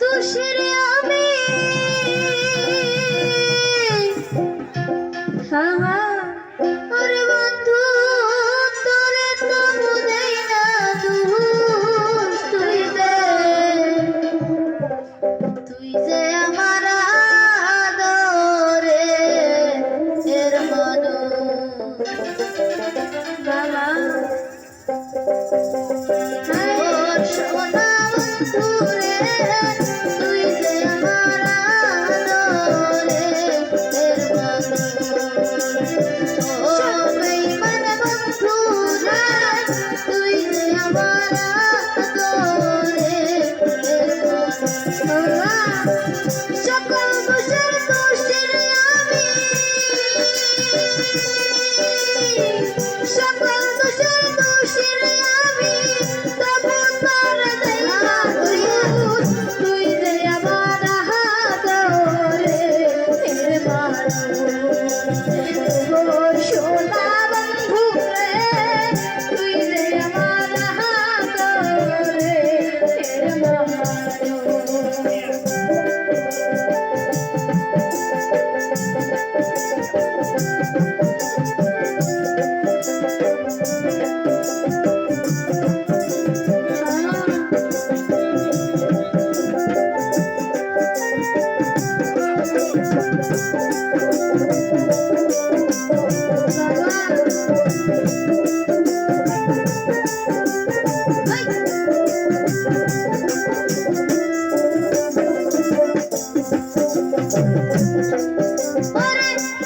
দোষের আমি ওরে বন্ধু তোরে তো বুঝাই না দোষ তুই যে আমার আদরে এর মানুষ বাবা ওর সোনা বন্ধুরে তুই যে আমার আদরে এর মানুষ ও বেঈমান বন্ধুরে তুই যে আমার আদরে এর মানুষ সকল দোষের দোষের আমি সকল দোষের দোষের আমি তবু তোর দেখা দোষ তুই যে আমার হাতরে এর মানুষ ও সোনা বন্ধু রে তুই যে আমার হাতরে এর মানুষ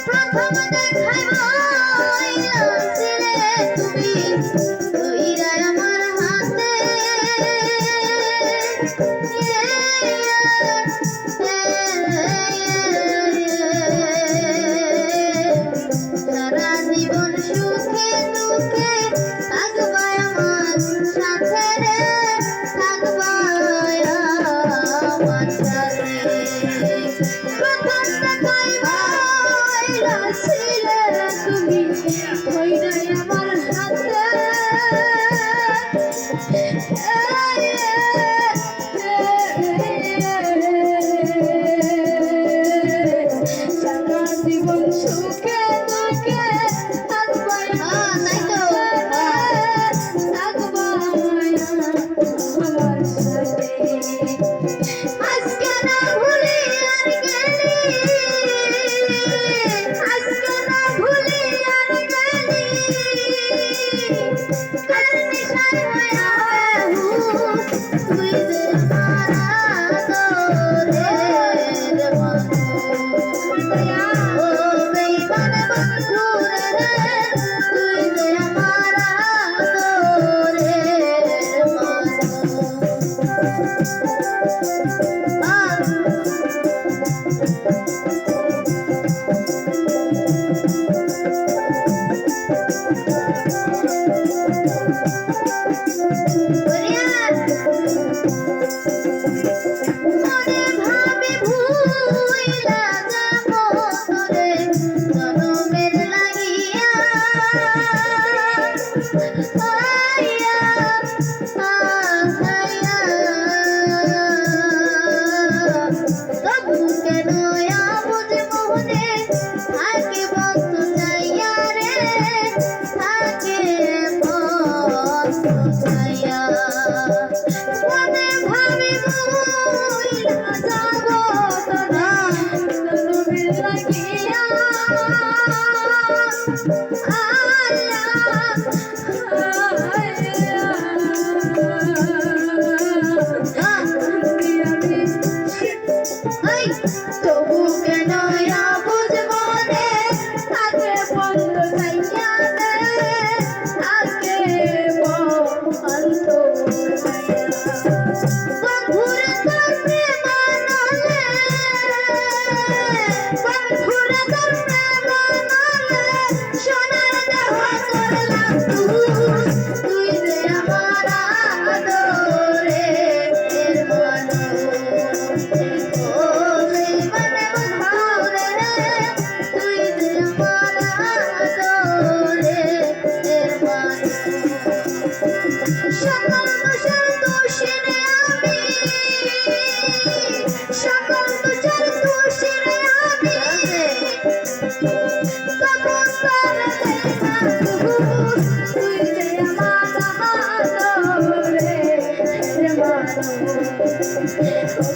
প্রথম দেখাই ছিলে তুমি ধইরা আমার হাতে সারা জীবন সুখে দুঃখে থাকবা আমার সাথে রে থাকবা আমার সাথে প্রথম দেখাই ছিলে তুমি ধইরা আমার হাতে সারা জীবন সুখে দুঃখে থাকবা থাকবা আমার সাথে আজকে না ভুলি আর গেলি আজকে না ভুলি আর গেলি কার নিশান হয়া তুই যে আমার আদরের মানুষ ও বেঈমান বন্ধু রে তুই যে আমার আদরের মনে ভাবে ভুইলা যাবো তোরে জনমের লাগিয়া আইয়া আইয়া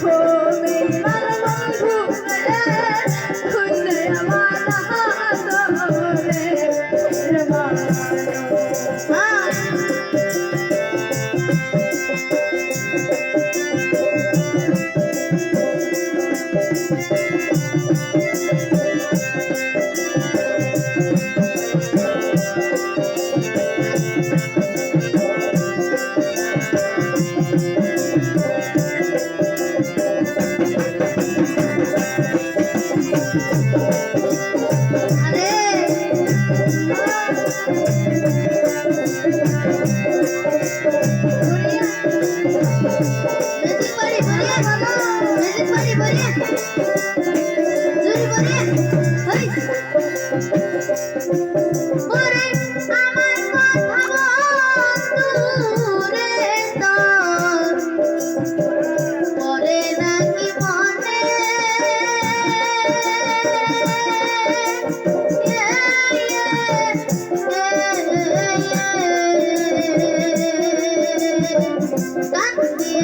ও বেঈমান বন্ধু রে খুলে আমার হাতরে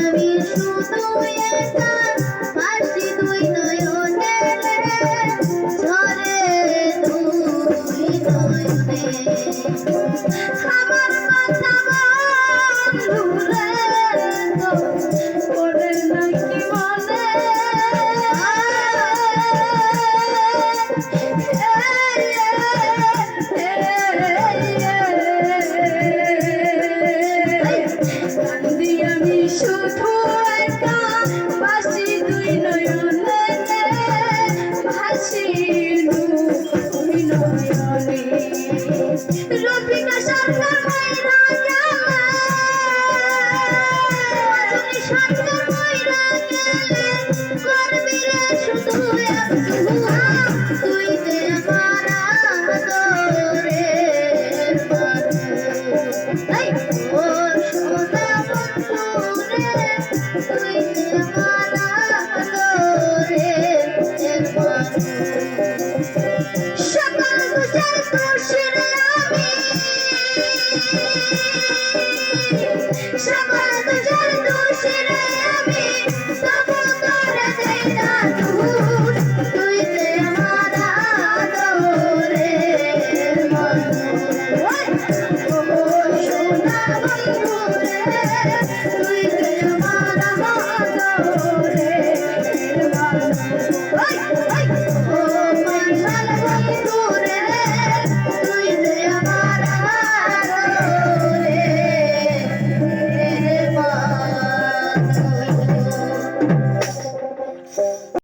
আমি শুধু একা ভাসি দুই নয়নে ঝরে দুই নয়নে আমার কথা বন্ধু রে পড়ে নাকি মনে আমি শুধু একা ভাসি দুই নয়নে ভাসি দুই নয়নে রফিকা সরকার মাইরা গেলে সরকার মাইরা গেলে করবি রে শুধু তুই যে আমার আদরে ও সোনা বন্ধু রে তুই যে আমার